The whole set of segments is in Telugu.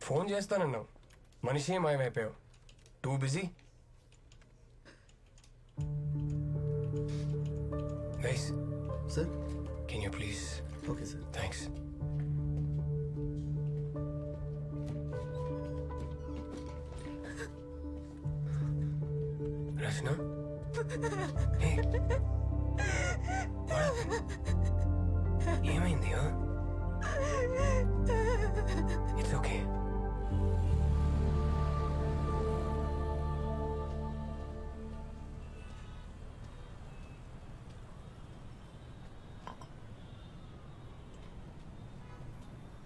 ఫోన్ చేస్తానన్నావు, మనిషి మాయమైపోయావు. Too busy. Guys sir. Can you please? Okay sir. Thanks. Rachana, ఏమైంది? It's okay.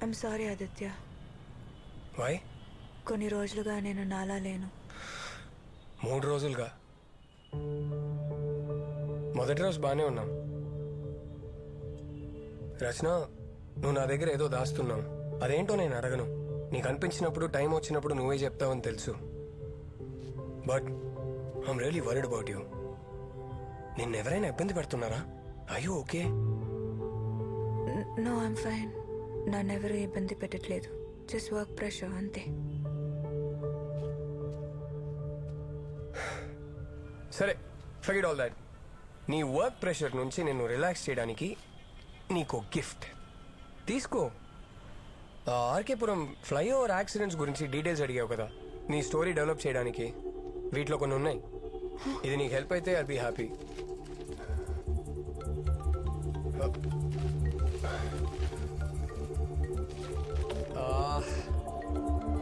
I'm sorry Aditya. Why? కొన్ని రోజులుగా నేను నాలా లేను. 3 రోజులుగా? మొదటి రోజు బాగానే ఉన్నాం. రచన, నువ్వు నా దగ్గర ఏదో దాస్తున్నావు. అదేంటో నేను అడగను. నీకు అనిపించినప్పుడు, టైం వచ్చినప్పుడు నువ్వే చెప్తావని తెలుసు. But I'm really worried about you. నిన్నెవరైనా ఇబ్బంది పెడుతున్నారా? అయ్యో ఓకే? No, I'm fine. నన్నెవరూ ఇబ్బంది పెట్టట్లేదు. జస్ట్ వర్క్ ప్రెషర్ అంతే. సరే, ఫర్గెట్ ఆల్ దాట్. నీ వర్క్ ప్రెషర్ నుంచి నిన్ను రిలాక్స్ చేయడానికి నీకు గిఫ్ట్ తీసుకో. ఆర్కేపురం ఫ్లైఓవర్ యాక్సిడెంట్స్ గురించి డీటెయిల్స్ అడిగావు కదా, నీ స్టోరీ డెవలప్ చేయడానికి. వీటిలో కొన్ని ఉన్నాయి. ఇది నీకు హెల్ప్ అయితే I'll be happy.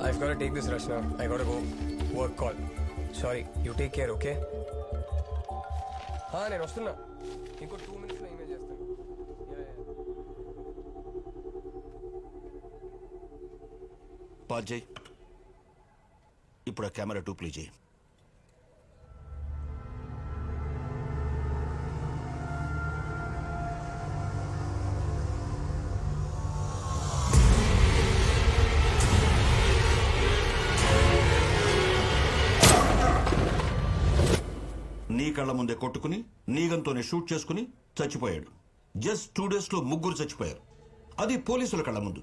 I've got to take this, Rachna. I got to go. Work call. Sorry. You take care, okay? నేను వస్తున్నా. ఇంకో 2 minutes లో ఈమెయిల్ చేస్తాను. పాజ్ చేయి. ఇప్పుడు ఆ కెమెరా 2 ప్లే చేయి. నీ కళ్ళ ముందే కొట్టుకుని నీ గన్తోనే షూట్ చేసుకుని చచ్చిపోయాడు. జస్ట్ 2 days లో 3 చచ్చిపోయారు. అది పోలీసుల కళ్ళ ముందు.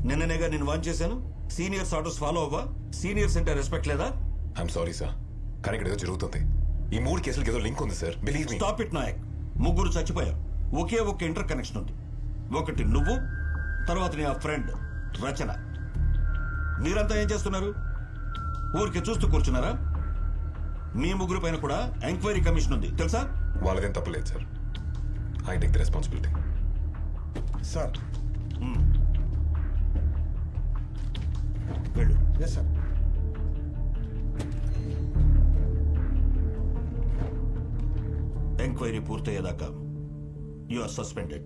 నిన్ననేగా నేను వాన్ చేశాను. సీనియర్స్ ఆర్డర్స్ ఫాలో అవ్వా? సీనియర్స్ అంటే రెస్పెక్ట్ లేదా? ఐఎమ్ సారీ సార్, కానీ ఇక్కడ ఏదో జరుగుతుంది. ఈ 3 కేసులకి ఏదో లింక్ ఉంది sir. Believe me. Stop it Nayak. 3 చచ్చిపోయారు. ఒకే ఒక ఇంటర్ కనెక్షన్ ఉంది. ఒకటి నువ్వు, తర్వాత నీ ఆ ఫ్రెండ్ రచన. మీరంతా ఏం చేస్తున్నారు? ఊరికే చూస్తూ కూర్చున్నారా? మీ 3 పైన కూడా ఎంక్వైరీ కమిషన్ ఉంది, తెలుసా? వాళ్ళదేం తప్పలేదు sir. I take the responsibility. Sir. వెళ్ళు. Yes sir. ఎంక్వైరీ పూర్తయ్యేదాకా you are suspended.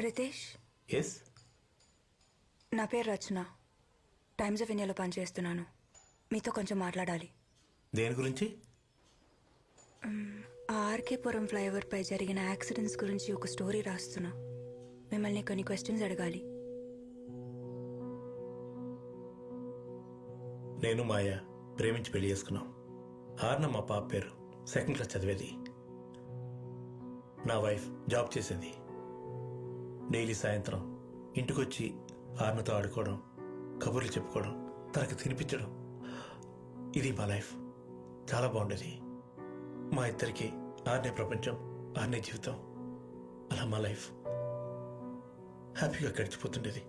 Ritesh, yes. నా పేరు రచన. టైమ్స్ ఆఫ్ ఇండియాలో పనిచేస్తున్నాను. మీతో కొంచెం మాట్లాడాలి. దేని గురించి? ఆ ఆర్కేపురం ఫ్లైఓవర్ పై జరిగిన యాక్సిడెంట్స్ గురించి ఒక స్టోరీ రాస్తున్నా. మిమ్మల్ని కొన్ని క్వశ్చన్స్ అడగాలి. నేను మాయ ప్రేమించి పెళ్లి చేసుకున్నాం. ఆర్న మా పాప పేరు. 2nd క్లాస్ చదివేది. నా వైఫ్ జాబ్ చేసేది. డైలీ సాయంత్రం ఇంటికొచ్చి ఆర్నతో ఆడుకోవడం, కబుర్లు చెప్పుకోవడం, తనకు తినిపించడం, ఇది మా లైఫ్. చాలా బాగుండేది. మా ఇద్దరికి ఆర్నే ప్రపంచం, ఆర్నే జీవితం. అలా మా లైఫ్ హ్యాపీగా గడిచిపోతుండేది.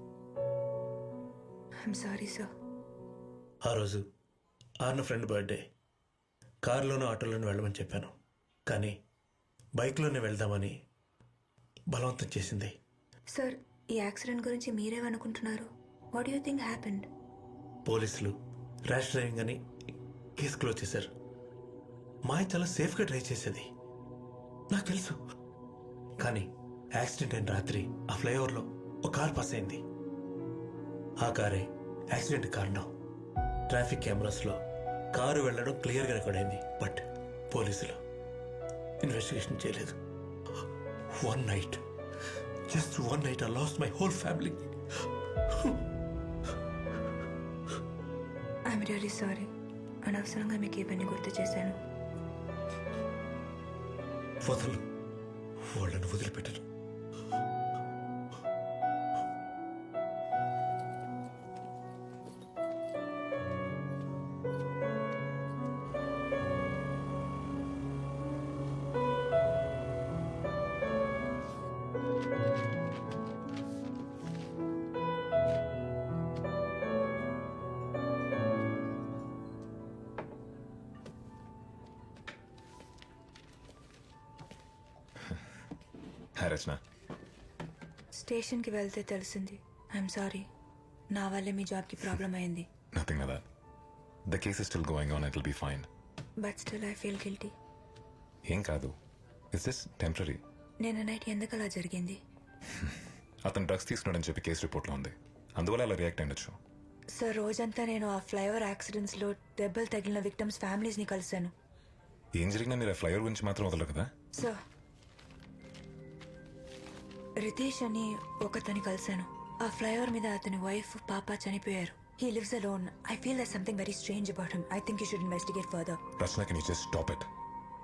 I'm sorry sir. ఆ రోజు ఆర్న ఫ్రెండ్ బర్త్డే. కారులోనూ ఆటోలోనూ వెళ్ళమని చెప్పాను, కానీ బైక్లోనే వెళ్దామని బలవంతం చేసింది. సార్, ఈ యాక్సిడెంట్ గురించి మీరేమనుకుంటున్నారు? What you think happened? పోలీసులు ర్యాష్ డ్రైవింగ్ అని కేసు క్లోజ్ చేశారు. మాయ చాలా సేఫ్గా డ్రైవ్ చేసేది, నాకు తెలుసు. కానీ యాక్సిడెంట్ అయిన రాత్రి ఆ ఫ్లైఓవర్లో ఒక కార్ పాస్ అయింది. ఆ కారే యాక్సిడెంట్ కారణం. ట్రాఫిక్ కెమెరాస్లో కారు వెళ్ళడం క్లియర్గా రికార్డ్ అయింది. బట్ పోలీసులు ఇన్వెస్టిగేషన్ చేయలేదు. One night, just one night I lost my whole family. I'm really sorry. అనవసరంగా మీకు ఈ పని గుర్తు చేశాను. వదలు, వాళ్ళని వదిలిపెట్టను. హాయ్ రచన. స్టేషన్కి వెళ్తే తెలిసింది. I'm sorry. నా వల్లే మీ జాబ్కి ప్రాబ్లం అయింది. Nothing like that. The case is still going on. It'll be fine. But still I feel guilty. ఏం కాదు. It's just temporary. నేను నైట్ ఎందుకు అలా జరిగింది? అతను డ్రగ్స్ తీసుకున్నాడని చెప్పి కేసు రిపోర్ట్లో ఉంది. అందువల్ల అలా రియాక్ట్ అయ్యొచ్చు. సార్, రోజంతా నేను ఆ ఫ్లైఓవర్ యాక్సిడెంట్స్లో దెబ్బలు తగిలిన విక్టమ్స్ ఫ్యామిలీస్ని కలిశాను. ఏం జరిగినా మీరు ఆ ఫ్లైఓవర్ గురించి మాత్రం వదలరు కదా. సార్, రితేష్ అని ఒకతని కలిశాను. ఆ ఫ్లైఓవర్ మీద అతని వైఫ్ పాప చనిపోయారు. He lives alone. I feel there something very strange about him. I think you should investigate further. Rachana, can you just stop it?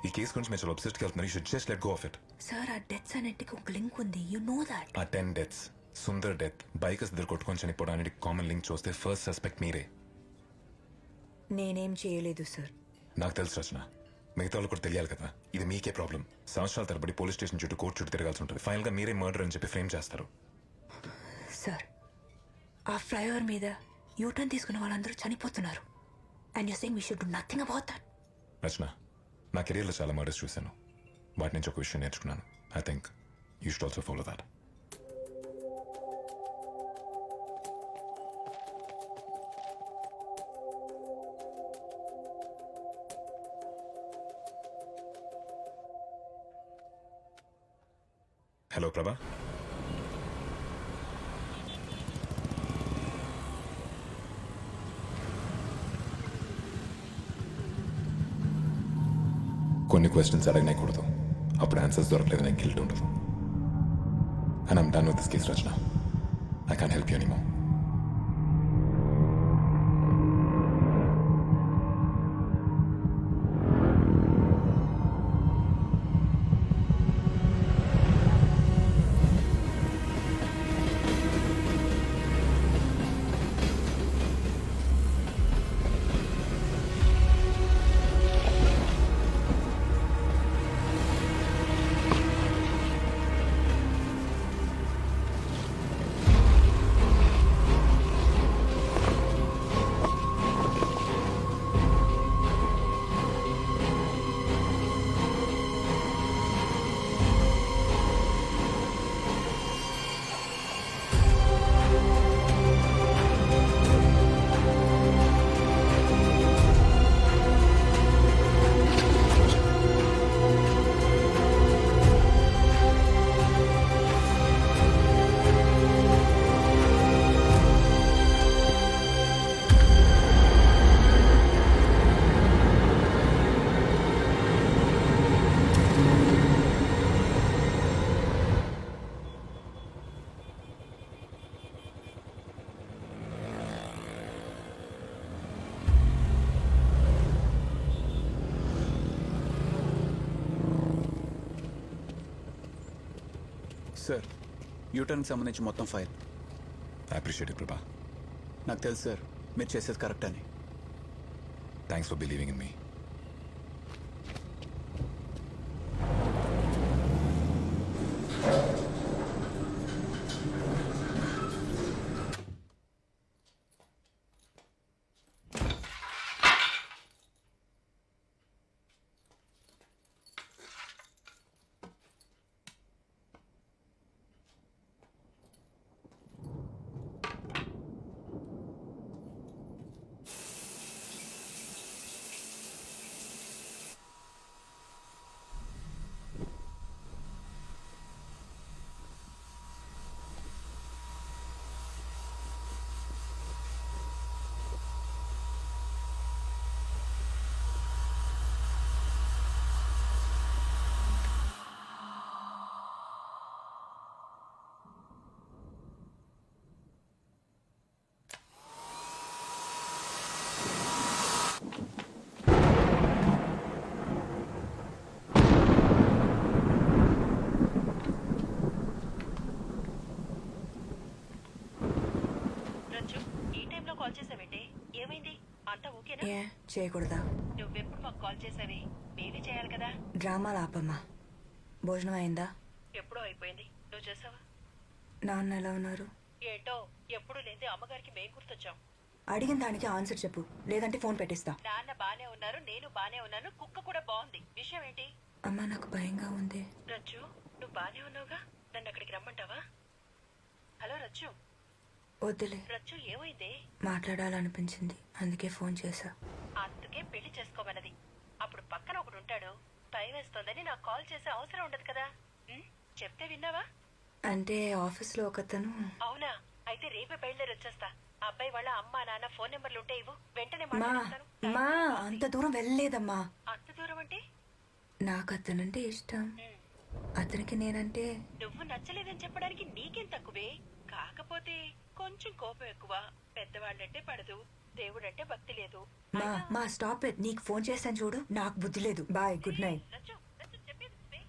ఈ కేసు గురించి మీరు చాలా అబ్సెస్ట్గా వెళ్తున్నారు. You should just let go of it. Sir, ఆ డెత్స్ అన్నిటికీ ఒక లింక్ ఉంది. You know that. ఆ 10 deaths, సుందర్ డెత్, బైకర్స్ ఇద్దరు కొట్టుకొని చనిపోవడానికి కామన్ లింక్ చూస్తే ఫస్ట్ సస్పెక్ట్ మీరే. నేనేం చేయలేదు సార్. నాకు తెలుసు రచన. మిగతా వాళ్ళు కూడా తెలియాలి కదా. ఇది మీకే ప్రాబ్లం. సంవత్సరాల తరబడి పోలీస్ స్టేషన్ చుట్టూ కోర్టు చుట్టూ తిరగాల్సి ఉంటుంది. ఫైనల్ గా మీరే మర్డర్ అని చెప్పి ఫ్రేమ్ చేస్తారు. సార్, ఆ ఫ్లైఓవర్ మీద యూటర్న్ తీసుకున్న వాళ్ళందరూ చనిపోతున్నారు. And you saying we should do nothing about that. Rachana, నా కెరీర్లో చాలా మర్డర్స్ చూశాను. వాటి నుంచి ఒక విషయం నేర్చుకున్నాను. I think you should also follow that. Hello ప్రభా. కొన్ని క్వశ్చన్స్ అడగనేకూడదు. అప్పుడు ఆన్సర్స్ దొరకలేదు, నాకు గిల్ట్ ఉండదు. And I'm done with this case Rachana. I can't help you anymore. Sir, యూటర్న్కి సంబంధించి మొత్తం ఫైల్. ఐ అప్రిషియేట్ ఇట్ ప్రభా. నాకు తెలుసు సార్, మీరు చేసేది కరెక్ట్ అని. Thanks for believing in me. Call చేసావేంటి? ఏమైంది? అంతా ఓకేనా? ఏ చేయకూడదా? నువ్వెప్పుడు మాకు కాల్ చేసావి? మేమే చేయాలి కదా. డ్రామాలు ఆపమ్మా. భోజనం అయిందా? ఎప్పుడో అయిపోయింది. నువ్వు చేసావా? నాన్న ఎలా ఉన్నారు? ఏంటో ఎప్పుడు లేదే అమ్మగారికి మేం గుర్తొచ్చాం. అడిగిన దానికి ఆన్సర్ చెప్పు, లేదంటే ఫోన్ పెట్టేస్తా. నాన్న బానే ఉన్నారు, నేను బానే ఉన్నాను, కుక్క కూడా బాగుంది. విషయం ఏంటి? అమ్మా నాకు భయంగా ఉంది. రచ్చు, నువ్వు బానే ఉన్నావుగా? నన్ను అక్కడికి రమ్మంటావా? హలో రచ్చు. వద్దులే. రచ్చు ఏమైంది? మాట్లాడాలనిపించింది, అందుకే ఫోన్ చేశా. అందుకే పెళ్లి చేసుకోమన్నది. అప్పుడు పక్కన ఒకడు ఉంటాడు. టైం వేస్తోందని నాకు కాల్ చేసే అవసరం ఉండదు కదా. చెప్తే విన్నావా? అంటే ఆఫీస్లో ఒకతను. అవునా? అయితే రేపే బయలుదేరి వచ్చేస్తా. అబ్బాయి వాళ్ళ అమ్మా నాన్న ఫోన్ నెంబర్లు ఉంటే ఇవ్వు, వెంటనే మా మాట్లాడతాను. మా అంత దూరం వెళ్ళలేదమ్మా. అంత దూరం అంటే? నాకు అతనంటే ఇష్టం, అతనికి నేనంటే. నువ్వు నచ్చలేదని చెప్పడానికి నీకేం తక్కువే. కాకపోతే కొంచెం కోపం ఎక్కువ. పెద్దవాళ్ళంటే పడదు, దేవుడంటే భక్తి లేదు. మా స్టాప్ ఇట్. నీకు ఫోన్ చేశాను చూడు, నాకు బుద్ధి లేదు. Bye, good night. Rachchu, Rachchu చెప్పేది నువ్వే.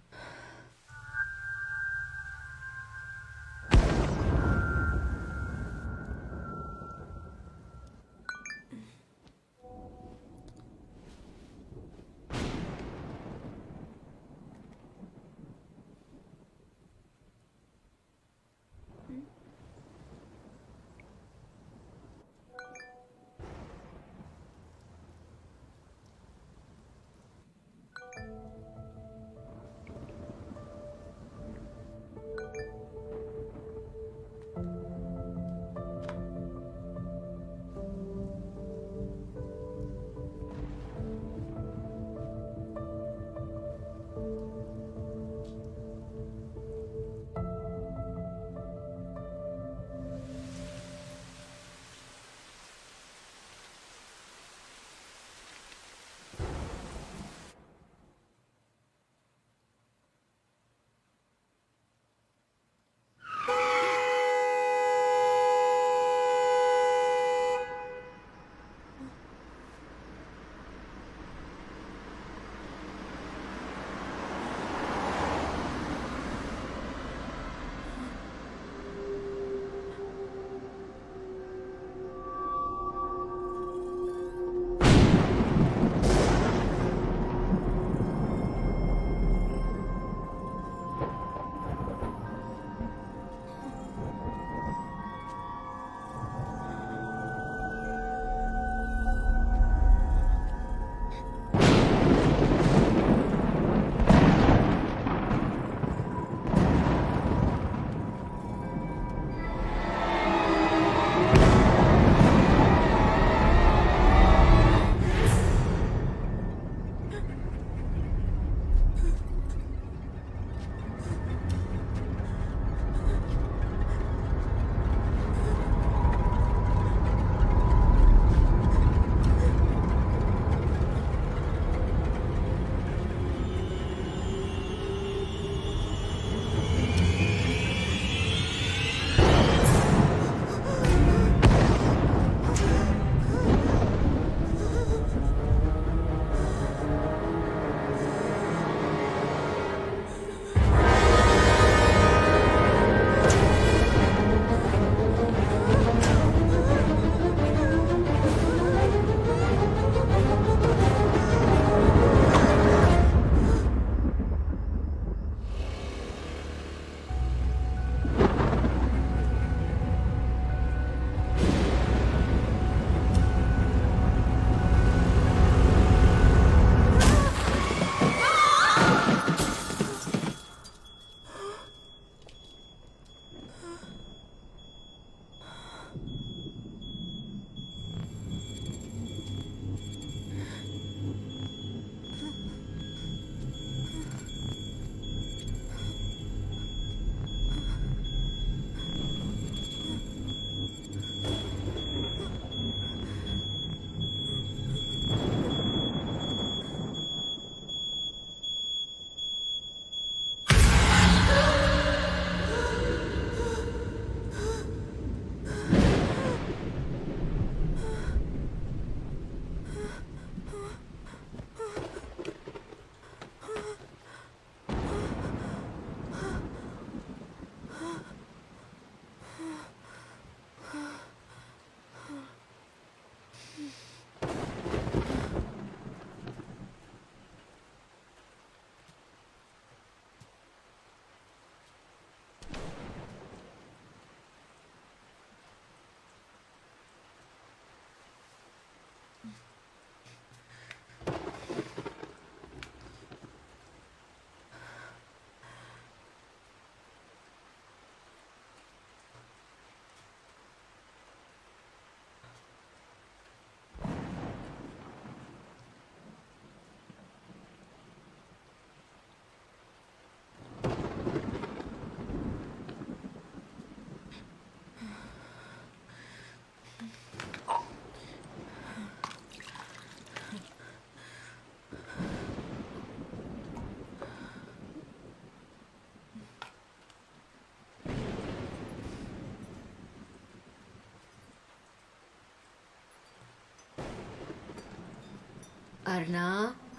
అర్నా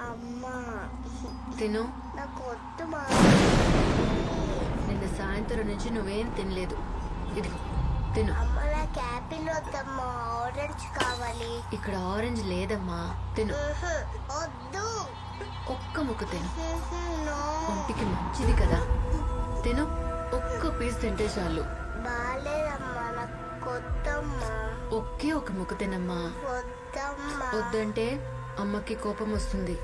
అమ్మా తిను. నాకు వద్దు మా. నిన్న సాయంత్రం నుంచి నువ్వేం తినలేదు. ఇదిగో తిను. అమ్మ నాకు యాపిల్ వద్దమ్మా, ఆరెంజ్ కావాలి. ఇక్కడ ఆరెంజ్ లేదమ్మా. తిను. వద్దు. ఒక్క ముక్క తిను. నో. ఒంటికి మంచిది కదా. తిను. ఒక్క పీస్ తింటే చాలు. బాలేదమ్మా, నాకు వద్దమ్మా. ఒకే ఒక ముక్క తినమ్మా. వద్దమ్మా. వద్దంటే అమ్మకి కోపం వస్తుంది.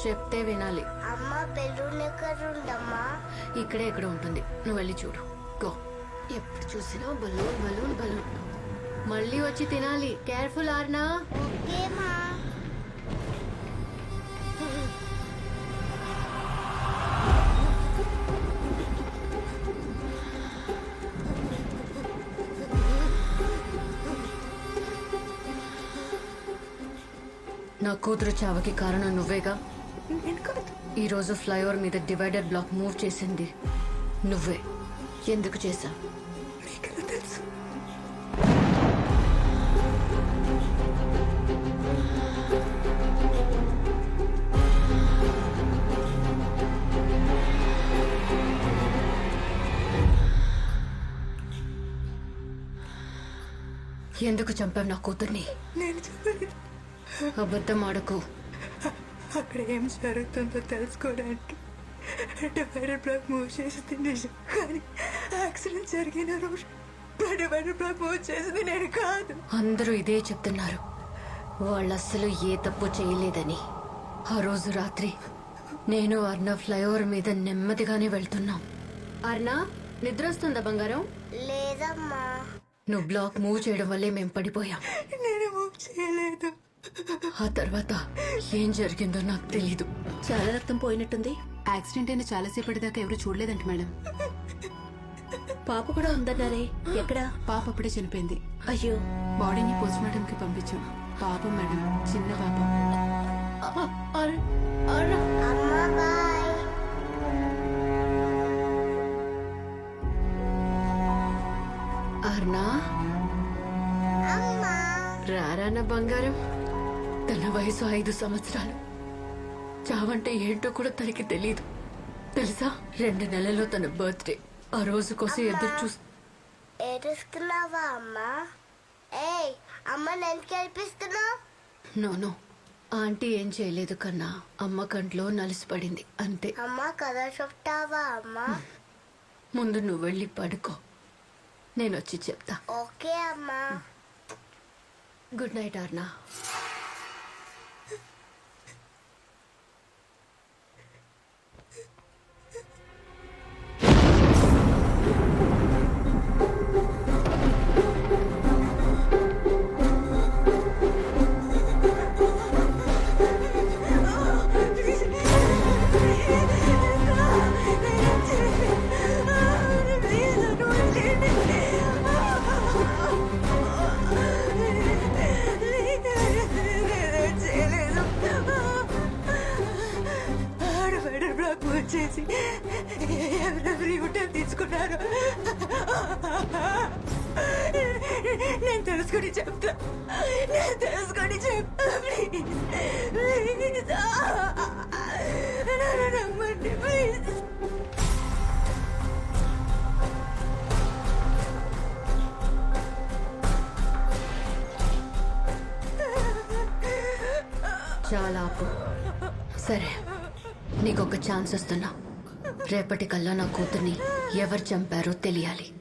చెప్తే వినాలి. అమ్మ బెలూన్ ఎక్కడ ఉండమ్మా? ఇక్కడే ఎక్కడ ఉంటుంది. నువ్వు వెళ్ళి చూడు. గో. ఎప్పుడు చూసినా బలూన్ బలూన్ బలూన్. మళ్ళీ వచ్చి తినాలి. కేర్ఫుల్ ఆర్నా. ఓకేమా. నా కూతురు చావకి కారణం నువ్వేగా. నేను కాదు. ఈ రోజు ఫ్లైఓవర్ మీద డివైడర్ బ్లాక్ మూవ్ చేసింది నువ్వే. ఎందుకు చేశా? నీకెలా తెలుసు? ఎందుకు చంపావు నా కూతుర్ని? నేను చెప్పలేదు. అబద్ధం ఆడకు. అక్కడ ఏం జరుగుతుందో తెలుసుకోవడానికి డివైడర్ బ్లాక్ మూవ్ చేసింది నిజం, కానీ యాక్సిడెంట్ జరిగిన రోజు డివైడర్ బ్లాక్ మూవ్ చేసింది నేను కాదు. అందరూ ఇదే చెప్తున్నారు. వాళ్ళు అస్సలు ఏ తప్పు చేయలేదని. ఆ రోజు రాత్రి నేను అర్ణ ఫ్లైఓవర్ మీద నెమ్మదిగానే వెళ్తున్నాం. అర్ణ నిద్ర వస్తుందా బంగారం? లేదమ్మా. నువ్వు బ్లాక్ మూవ్ చేయడం వల్లే మేం పడిపోయాం. నేను మూవ్ చేయలేదు. ఆ తర్వాత ఏం జరిగిందో నాకు తెలీదు. చాలా రక్తం పోయినట్టుంది. యాక్సిడెంట్ అయిన చాలాసేపటి దాకా ఎవరు చూడలేదంట మేడం. పాప కూడా ఉందన్నారే, ఎక్కడ? పాప అప్పుడే చనిపోయింది. అయ్యో. బాడీని పోస్ట్ మార్టం కి పంపించాం. పాపం మేడం, చిన్న పాప. అమ్మా బాయ్. అర్నా అమ్మా. రారాన బంగారం. తన వయసు 5 సంవత్సరాలు. చావంటే ఏంటో కూడా తనకి తెలీదు తెలుసా. 2 నెలల్లో తన బర్త్డే. ఆ రోజు కోసం ఎదురు చూస్తూ. ఏడుస్తున్నావా అమ్మా? ఏయ్ అమ్మ, నేను కనిపిస్తున్నావు? నో ఆంటీ ఏం చేయలేదు కన్నా. అమ్మ కంట్లో నలిసిపడింది అంతే. అమ్మ కథ చెప్తావా అమ్మా? ముందు నువ్వు వెళ్ళి పడుకో, నేను వచ్చి చెప్తా. ఓకే అమ్మా. Good night అర్నా. చేసి ఎవరెవరి యూటర్న్ తీసుకున్నారు నేను తెలుసుకొని చెప్తా. నేను తెలుసుకొని చెప్తా. ప్లీజ్ నన్ను నమ్మండి ప్లీజ్. చాలా ఆపు. సరే, నీకొక ఛాన్స్ ఇస్తున్నా. రేపటికల్లా నా కూతుర్ని ఎవరు చంపారో తెలియాలి.